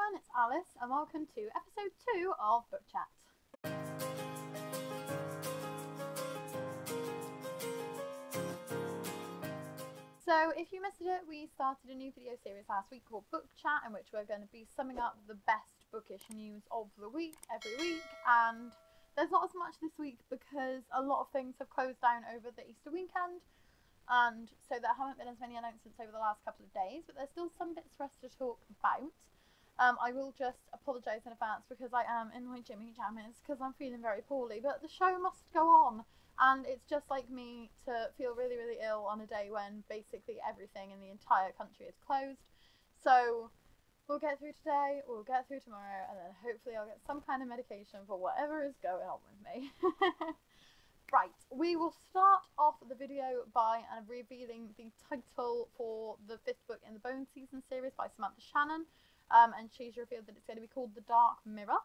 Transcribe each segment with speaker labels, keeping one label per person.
Speaker 1: everyone, it's Alice and welcome to episode 2 of Book Chat. So if you missed it, we started a new video series last week called Book Chat, in which we're going to be summing up the best bookish news of the week every week, and there's not as much this week because a lot of things have closed down over the Easter weekend, and so there haven't been as many announcements over the last couple of days, but there's still some bits for us to talk about. I will just apologise in advance because I am in my Jimmy jammies because I'm feeling very poorly, but the show must go on, and it's just like me to feel really, really ill on a day when basically everything in the entire country is closed. So we'll get through today, we'll get through tomorrow, and then hopefully I'll get some kind of medication for whatever is going on with me. Right, we will start off the video by revealing the title for the 5th book in the Bone Season series by Samantha Shannon. And she's revealed that it's going to be called The Dark Mirror.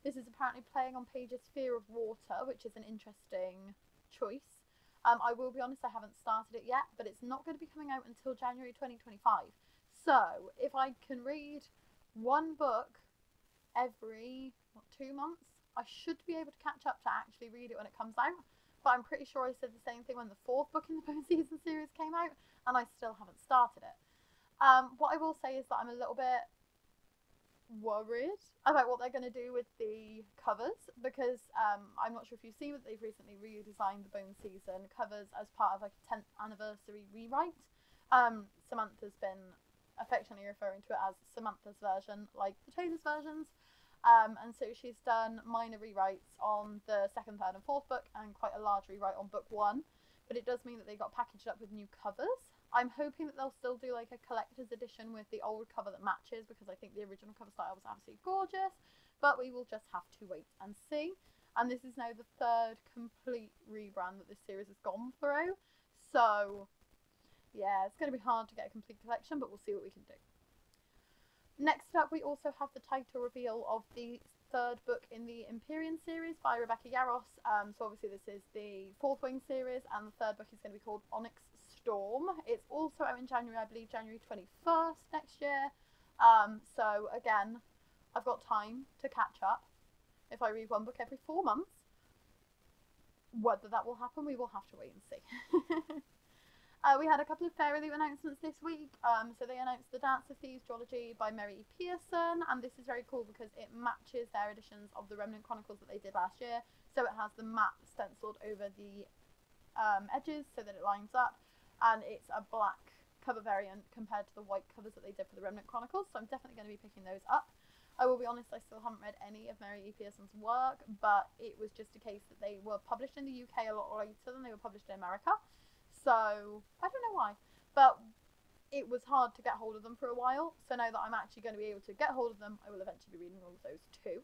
Speaker 1: This is apparently playing on Paige's Fear of Water, which is an interesting choice. I will be honest, I haven't started it yet, but it's not going to be coming out until January 2025. So, if I can read one book every, 2 months, I should be able to catch up to actually read it when it comes out. But I'm pretty sure I said the same thing when the 4th book in the Bone Season series came out, and I still haven't started it. What I will say is that I'm a little bit worried about what they're going to do with the covers, because I'm not sure if you've seen, but they've recently redesigned the Bone Season covers as part of like a 10th anniversary rewrite. Samantha's been affectionately referring to it as Samantha's version, like the Taylor's versions. And so she's done minor rewrites on the 2nd, 3rd and 4th book, and quite a large rewrite on book 1, but it does mean that they got packaged up with new covers. I'm hoping that they'll still do like a collector's edition with the old cover that matches, because I think the original cover style was absolutely gorgeous, but we will just have to wait and see. And this is now the 3rd complete rebrand that this series has gone through, so yeah, it's going to be hard to get a complete collection, but we'll see what we can do. Next up, we also have the title reveal of the 3rd book in the Empyrean series by Rebecca Yarros. So obviously this is the 4th Wing series, and the 3rd book is going to be called Onyx Storm. It's also out in January, I believe January 21st next year. So again, I've got time to catch up if I read one book every 4 months. Whether that will happen, we will have to wait and see. We had a couple of Fairy Loot announcements this week. So they announced the Dance of Thieves duology by Mary E. Pearson, and this is very cool because it matches their editions of the Remnant Chronicles that they did last year. So it has the map stenciled over the edges so that it lines up, and it's a black cover variant compared to the white covers that they did for the Remnant Chronicles, so I'm definitely going to be picking those up. I will be honest, I still haven't read any of Mary E. Pearson's work, but it was just a case that they were published in the UK a lot later than they were published in America. So, I don't know why, but it was hard to get hold of them for a while, so now that I'm actually going to be able to get hold of them, I will eventually be reading all of those too.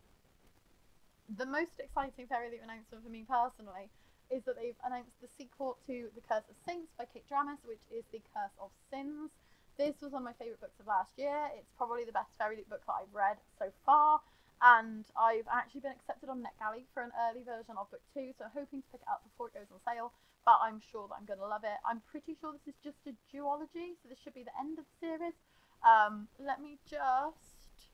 Speaker 1: The most exciting Fairy Loot announcement for me personally is that they've announced the sequel to The Curse of Saints by Kate Dramis, which is The Curse of Sins. This was one of my favourite books of last year. It's probably the best Fairy Loot book that I've read so far, and I've actually been accepted on NetGalley for an early version of book 2, so I'm hoping to pick it up before it goes on sale, but I'm sure that I'm going to love it. I'm pretty sure this is just a duology, so this should be the end of the series. Let me just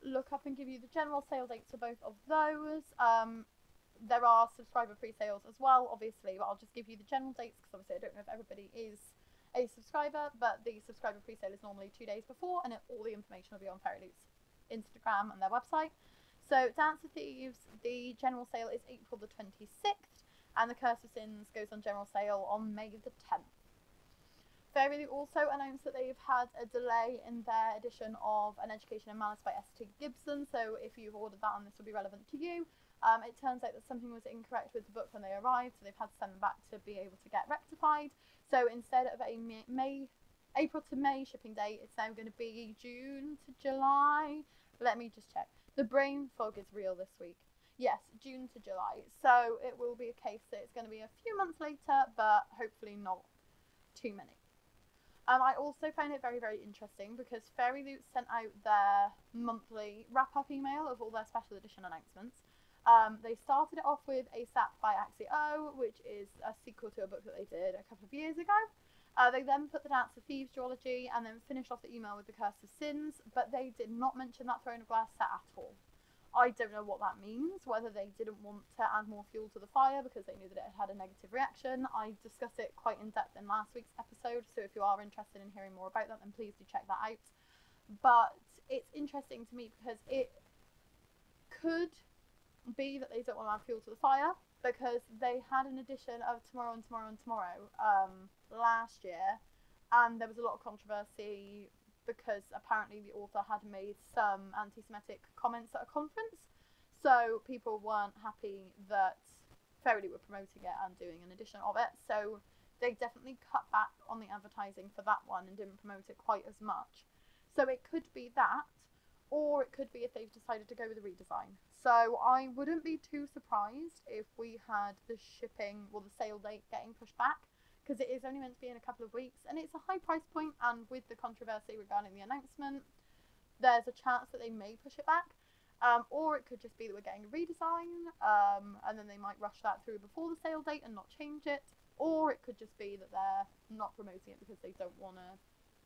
Speaker 1: look up and give you the general sale dates for both of those. There are subscriber pre-sales as well, obviously, but I'll just give you the general dates because obviously I don't know if everybody is a subscriber, but the subscriber pre-sale is normally 2 days before, and all the information will be on Fairy Loot's Instagram and their website. So Dance of Thieves, the general sale is April the 26th, and The Curse of Sins goes on general sale on May the 10th. Fairy Loot also announced that they've had a delay in their edition of An Education in Malice by S.T. Gibson, so if you've ordered that and this will be relevant to you. It turns out that something was incorrect with the book when they arrived, so they've had to send them back to be able to get rectified. So instead of a April to May shipping date, it's now going to be June to July. Let me just check. The brain fog is real this week. Yes, June to July. So it will be a case that it's going to be a few months later, but hopefully not too many. I also found it very, very interesting because Fairy Loot sent out their monthly wrap-up email of all their special edition announcements. They started it off with A$AP by Axie O, which is a sequel to a book that they did a couple of years ago. They then put the Dance of Thieves duology and then finished off the email with the Curse of Sins, but they did not mention that Throne of Glass set at all. I don't know what that means, whether they didn't want to add more fuel to the fire because they knew that it had had a negative reaction. I discussed it quite in depth in last week's episode, so if you are interested in hearing more about that, then please do check that out. But it's interesting to me because it could be that they don't want to add fuel to the fire, because they had an edition of Tomorrow and Tomorrow and Tomorrow last year, and there was a lot of controversy because apparently the author had made some anti-Semitic comments at a conference, so people weren't happy that Fairy were promoting it and doing an edition of it, so they definitely cut back on the advertising for that one and didn't promote it quite as much. So it could be that, or it could be if they've decided to go with a redesign. So I wouldn't be too surprised if we had the shipping or the sale date getting pushed back, because it is only meant to be in a couple of weeks and it's a high price point, and with the controversy regarding the announcement, there's a chance that they may push it back. Or it could just be that we're getting a redesign, and then they might rush that through before the sale date and not change it. Or it could just be that they're not promoting it because they don't want to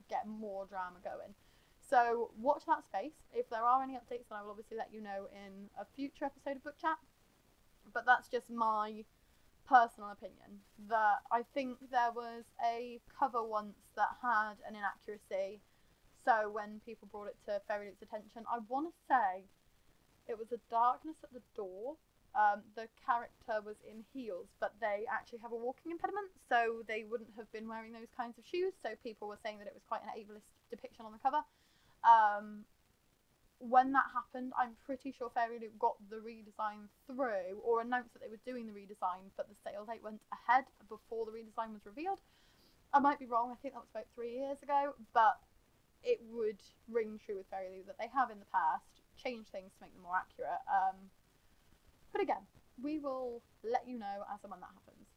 Speaker 1: get more drama going. So watch that space. If there are any updates, then I will obviously let you know in a future episode of Book Chat. But that's just my personal opinion, that I think there was a cover once that had an inaccuracy. So when people brought it to Fairy Loot's attention, I want to say it was a darkness at the door. The character was in heels, but they actually have a walking impediment, so they wouldn't have been wearing those kinds of shoes. So people were saying that it was quite an ableist depiction on the cover. When that happened, I'm pretty sure Fairy Loot got the redesign through, or announced that they were doing the redesign, but the sale date went ahead before the redesign was revealed. I might be wrong, I think that was about 3 years ago, but it would ring true with Fairy Loot that they have in the past changed things to make them more accurate. But again, we will let you know as and when that happens.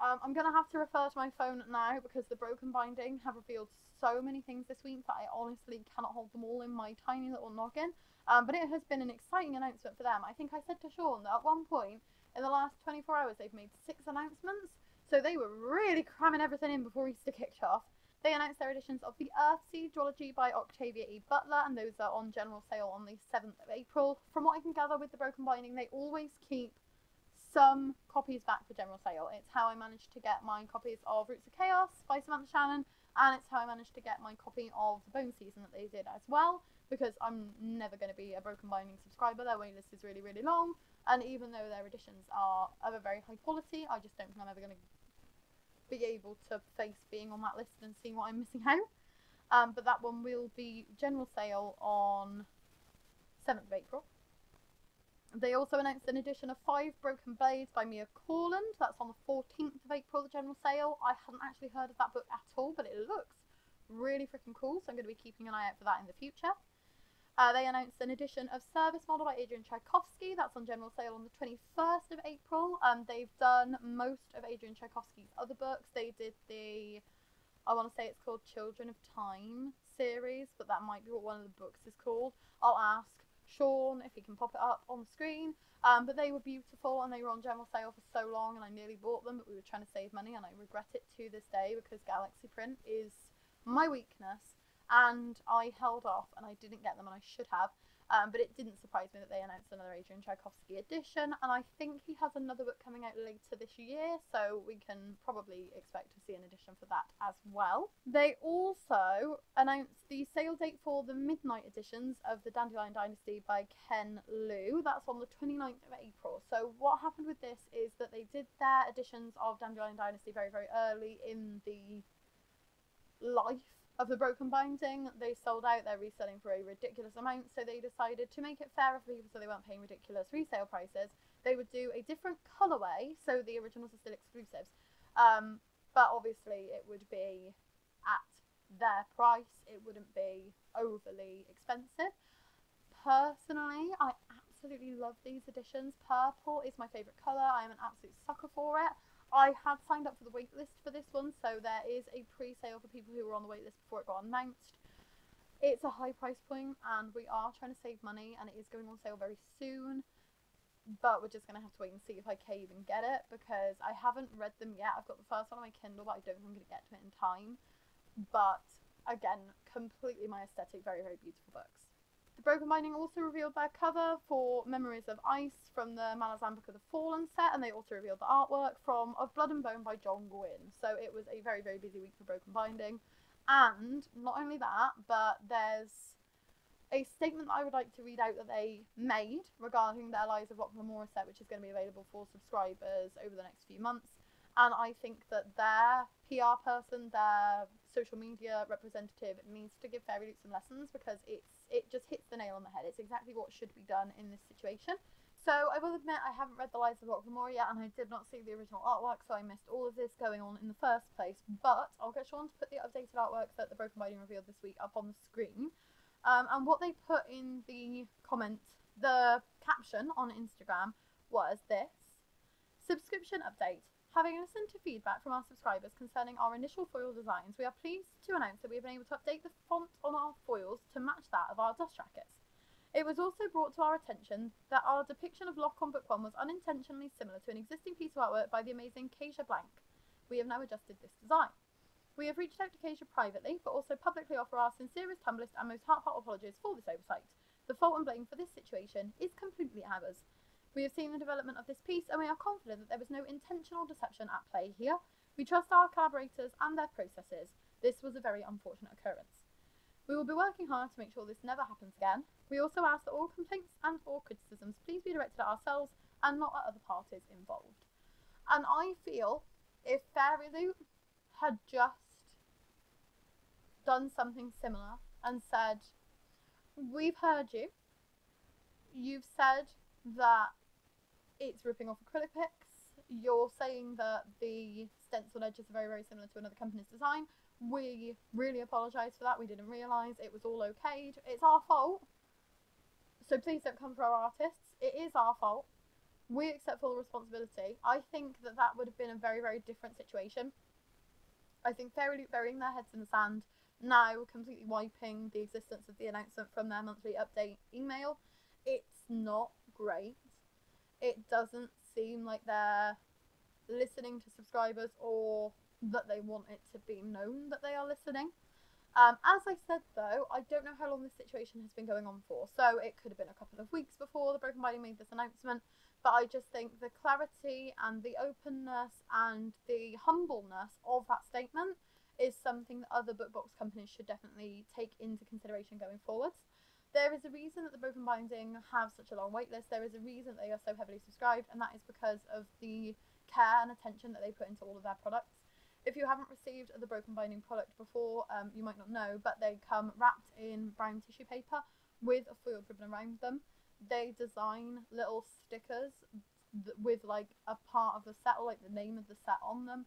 Speaker 1: I'm going to have to refer to my phone now because the Broken Binding have revealed so many things this week that I honestly cannot hold them all in my tiny little noggin. But it has been an exciting announcement for them. I think I said to Sean that at one point in the last 24 hours they've made 6 announcements. So they were really cramming everything in before Easter kicked off. They announced their editions of the Earthsea duology by Octavia E. Butler, and those are on general sale on the 7th of April. From what I can gather with the Broken Binding, they always keep some copies back for general sale. It's how I managed to get my copies of Roots of Chaos by Samantha Shannon, and it's how I managed to get my copy of the Bone Season that they did as well, because I'm never going to be a Broken Binding subscriber. Their waitlist is really, really long, and even though their editions are of a very high quality, I just don't think I'm ever going to be able to face being on that list and seeing what I'm missing out. But that one will be general sale on 7th of April. They also announced an edition of 5 Broken Blades by Mia Corland. That's on the 14th of April, the general sale. I hadn't actually heard of that book at all, but it looks really freaking cool, so I'm going to be keeping an eye out for that in the future. They announced an edition of Service Model by Adrian Tchaikovsky. That's on general sale on the 21st of April. They've done most of Adrian Tchaikovsky's other books. They did the, I want to say it's called Children of Time series, but that might be what one of the books is called. I'll ask Sean if he can pop it up on the screen. But they were beautiful and they were on general sale for so long, and I nearly bought them, but we were trying to save money, and I regret it to this day because Galaxy print is my weakness. And I held off and I didn't get them, and I should have, but it didn't surprise me that they announced another Adrian Tchaikovsky edition, and I think he has another book coming out later this year, so we can probably expect to see an edition for that as well. They also announced the sale date for the midnight editions of the Dandelion Dynasty by Ken Liu. That's on the 29th of April. So what happened with this is that they did their editions of Dandelion Dynasty very, very early in the life of the Broken Binding. They sold out, they're reselling for a ridiculous amount, so they decided to make it fairer for people so they weren't paying ridiculous resale prices. They would do a different colourway, so the originals are still exclusives, but obviously it would be at their price, it wouldn't be overly expensive. Personally, I absolutely love these editions. Purple is my favourite colour, I am an absolute sucker for it. I had signed up for the waitlist for this one, so there is a pre-sale for people who were on the waitlist before it got announced. It's a high price point, and we are trying to save money, and it is going on sale very soon. but we're just going to have to wait and see if I can even get it, because I haven't read them yet. I've got the first one on my Kindle, but I don't think I'm going to get to it in time. But again, completely my aesthetic, very, very beautiful books. The Broken Binding also revealed their cover for Memories of Ice from the Malazan Book of the Fallen set, and they also revealed the artwork of Blood and Bone by John Gwynne. So it was a very, very busy week for Broken Binding. And not only that, but there's a statement that I would like to read out that they made regarding their Lies of Locke Lamora set, which is going to be available for subscribers over the next few months. And I think that their PR person, their social media representative, needs to give Fairy Loot some lessons, because it just hits the nail on the head. It's exactly what should be done in this situation. So I will admit I haven't read The Lies of Locke Lamora yet, and I did not see the original artwork, so I missed all of this going on in the first place. But I'll get Sean to put the updated artwork that the Broken Binding revealed this week up on the screen. And what they put in the caption on Instagram was this: subscription update. Having listened to feedback from our subscribers concerning our initial foil designs, we are pleased to announce that we have been able to update the font on our foils to match that of our dust jackets. It was also brought to our attention that our depiction of Locke on book 1 was unintentionally similar to an existing piece of artwork by the amazing Keisha Blank. We have now adjusted this design. We have reached out to Keisha privately, but also publicly offer our sincerest, humblest and most heartfelt apologies for this oversight. The fault and blame for this situation is completely ours. We have seen the development of this piece, and we are confident that there was no intentional deception at play here. We trust our collaborators and their processes. This was a very unfortunate occurrence. We will be working hard to make sure this never happens again. We also ask that all complaints and or criticisms please be directed at ourselves and not at other parties involved. And I feel if Fairy Loot had just done something similar and said, we've heard you, you've said that it's ripping off acrylic picks, you're saying that the stencil edges are very, very similar to another company's design, we really apologise for that, we didn't realise, it was all okayed, it's our fault, so please don't come for our artists, it is our fault, we accept full responsibility. I think that that would have been a very, very different situation. I think Fairy Loot burying their heads in the sand, now completely wiping the existence of the announcement from their monthly update email, it's not great. It doesn't seem like they're listening to subscribers or that they want it to be known that they are listening. As I said though, I don't know how long this situation has been going on for, so it could have been a couple of weeks before the Broken Binding made this announcement, but I just think the clarity and the openness and the humbleness of that statement is something that other book box companies should definitely take into consideration going forwards. There is a reason that the Broken Binding have such a long waitlist. There is a reason they are so heavily subscribed, and that is because of the care and attention that they put into all of their products. If you haven't received the Broken Binding product before, you might not know, but they come wrapped in brown tissue paper with a foiled ribbon around them. They design little stickers with like a part of the set or like the name of the set on them,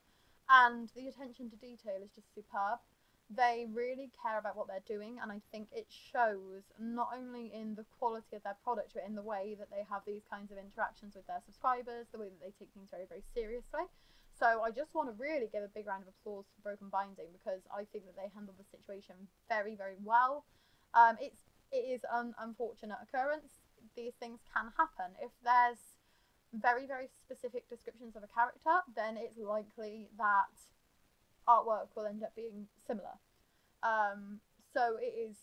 Speaker 1: and the attention to detail is just superb. They really care about what they're doing, and I think it shows not only in the quality of their product, but in the way that they have these kinds of interactions with their subscribers, the way that they take things very, very seriously. So I just want to really give a big round of applause for Broken Binding, because I think that they handled the situation very, very well. It is an unfortunate occurrence. These things can happen. If there's very, very specific descriptions of a character, then it's likely that artwork will end up being similar. So it is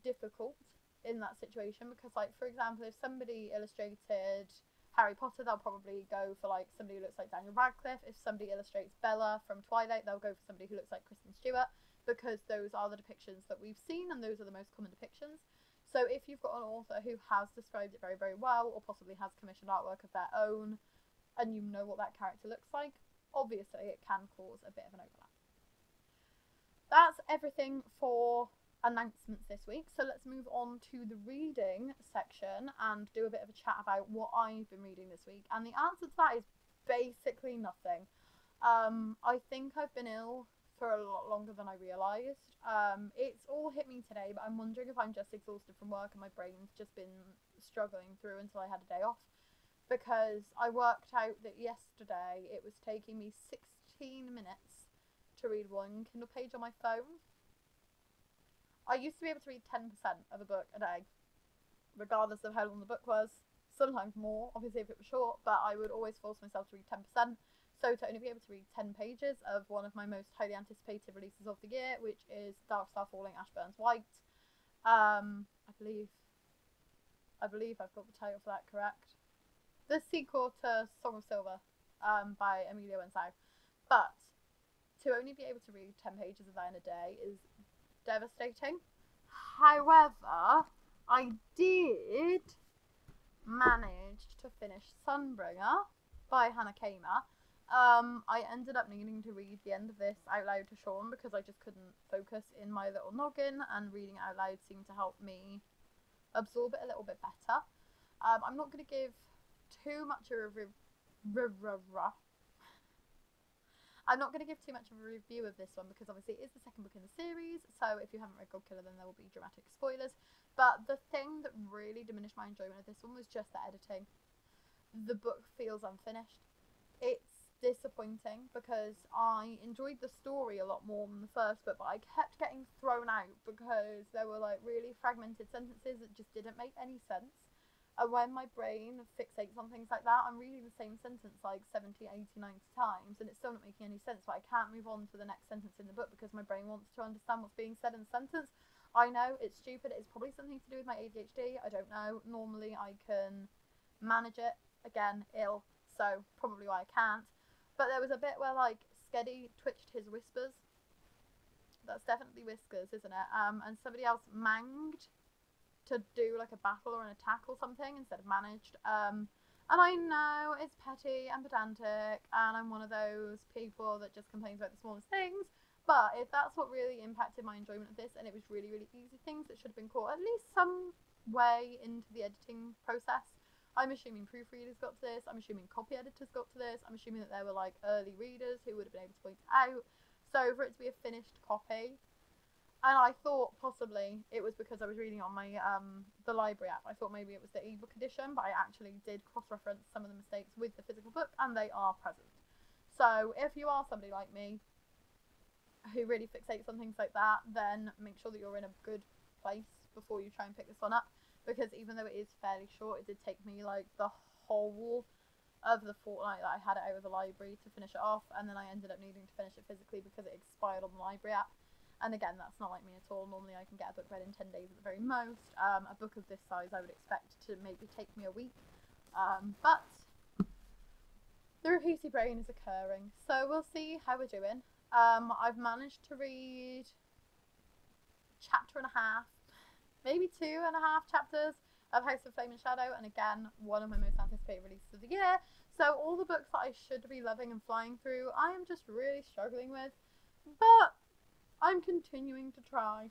Speaker 1: difficult in that situation, because like, for example, if somebody illustrated Harry Potter, they'll probably go for like somebody who looks like Daniel Radcliffe. If somebody illustrates Bella from Twilight, they'll go for somebody who looks like Kristen Stewart, because those are the depictions that we've seen and those are the most common depictions. So if you've got an author who has described it very, very well, or possibly has commissioned artwork of their own, and you know what that character looks like, obviously it can cause a bit of an overlap. That's everything for announcements this week, so let's move on to the reading section and do a bit of a chat about what I've been reading this week. And the answer to that is basically nothing. I think I've been ill for a lot longer than I realised. It's all hit me today, but I'm wondering if I'm just exhausted from work and my brain's just been struggling through until I had a day off, because I worked out that yesterday it was taking me 16 minutes to read one Kindle page on my phone. I used to be able to read 10% of a book a day, regardless of how long the book was. sometimes more, obviously if it was short, but I would always force myself to read 10%. So to only be able to read 10 pages of one of my most highly anticipated releases of the year, which is Dark Star Falling, Ash Burns White. I believe I've got the title for that correct. The sequel to Song of Silver by Emilio Ensau. But to only be able to read 10 pages of that in a day is devastating. However, I did manage to finish Sunbringer by Hannah Kamer. I ended up needing to read the end of this out loud to Sean because I just couldn't focus in my little noggin, and reading it out loud seemed to help me absorb it a little bit better. I'm not going to give too much of a I'm not going to give too much of a review of this one because obviously it is the second book in the series, so if you haven't read Godkiller then there will be dramatic spoilers. But the thing that really diminished my enjoyment of this one was just the editing. The book feels unfinished. It's disappointing because I enjoyed the story a lot more than the first book, but I kept getting thrown out because there were like really fragmented sentences that just didn't make any sense. And when my brain fixates on things like that, I'm reading the same sentence like 70, 80, 90 times and it's still not making any sense, but I can't move on to the next sentence in the book because my brain wants to understand what's being said in the sentence. I know, it's stupid, it's probably something to do with my ADHD, I don't know. Normally I can manage it, again, ill, so probably why I can't. But there was a bit where like Skedi twitched his whiskers. That's definitely whiskers, isn't it? And somebody else manged to do like a battle or an attack or something instead of managed. And I know it's petty and pedantic and I'm one of those people that just complains about the smallest things, but if that's what really impacted my enjoyment of this, and it was really, really easy things that should have been caught at least some way into the editing process. I'm assuming proofreaders got to this, I'm assuming copy editors got to this, I'm assuming that there were like early readers who would have been able to point it out. So for it to be a finished copy, and I thought possibly it was because I was reading on my the library app. I thought maybe it was the ebook edition, but I actually did cross-reference some of the mistakes with the physical book, and they are present. So if you are somebody like me who really fixates on things like that, then make sure that you're in a good place before you try and pick this one up, because even though it is fairly short, it did take me like the whole of the fortnight that I had it out of the library to finish it off, and then I ended up needing to finish it physically because it expired on the library app. And again, that's not like me at all. Normally I can get a book read in 10 days at the very most. A book of this size I would expect to maybe take me a week. But the repeaty brain is occurring. So we'll see how we're doing. I've managed to read chapter and a half, maybe 2.5 chapters of House of Flame and Shadow. And again, one of my most anticipated releases of the year. So all the books that I should be loving and flying through, I am just really struggling with. But I'm continuing to try.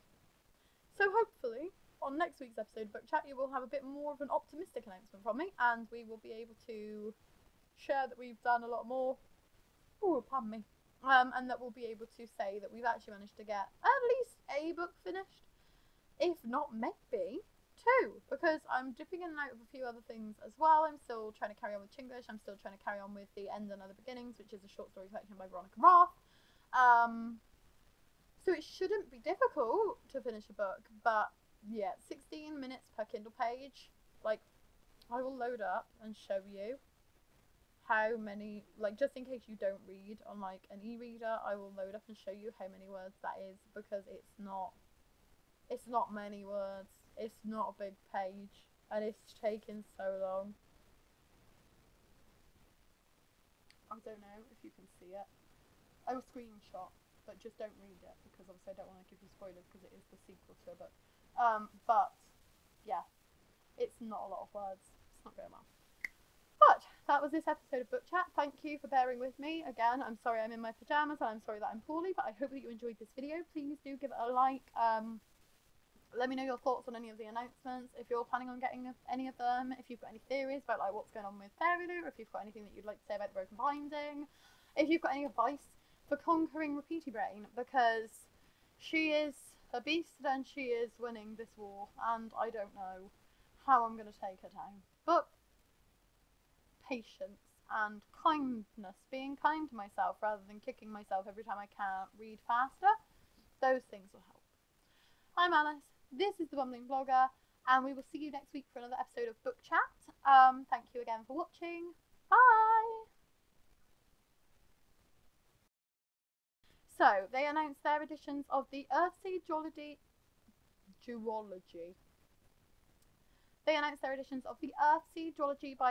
Speaker 1: So hopefully, on next week's episode of Book Chat, you will have a bit more of an optimistic announcement from me, and we will be able to share that we've done a lot more. Oh, pardon me. And that we'll be able to say that we've actually managed to get at least a book finished, if not maybe 2, because I'm dipping in and out of a few other things as well. I'm still trying to carry on with Chinglish. I'm still trying to carry on with The End and Other Beginnings, which is a short story collection by Veronica Roth. So it shouldn't be difficult to finish a book, but yeah, 16 minutes per Kindle page. Like, I will load up and show you how many, like, just in case you don't read on like an e-reader, I will load up and show you how many words that is, because it's not many words, it's not a big page, and it's taken so long. I don't know if you can see it. I will screenshot, but just don't read it, because obviously I don't want to give you spoilers because it is the sequel to a book. But yeah, it's not a lot of words. It's not going well. But that was this episode of Book Chat. Thank you for bearing with me. Again, I'm sorry I'm in my pyjamas and I'm sorry that I'm poorly, but I hope that you enjoyed this video. Please do give it a like. Let me know your thoughts on any of the announcements, if you're planning on getting any of them, if you've got any theories about like what's going on with Fairy Loot, or if you've got anything that you'd like to say about the Broken Binding, if you've got any advice for conquering Repeaty Brain, because she is a beast and she is winning this war, and I don't know how I'm going to take her down. But patience and kindness, being kind to myself rather than kicking myself every time I can't read faster, those things will help. I'm Alyce, this is the Bumbling Vlogger, and we will see you next week for another episode of Book Chat. Thank you again for watching. Bye! So, they announced their editions of the Earthsea Duology. They announced their editions of the Earthsea Duology by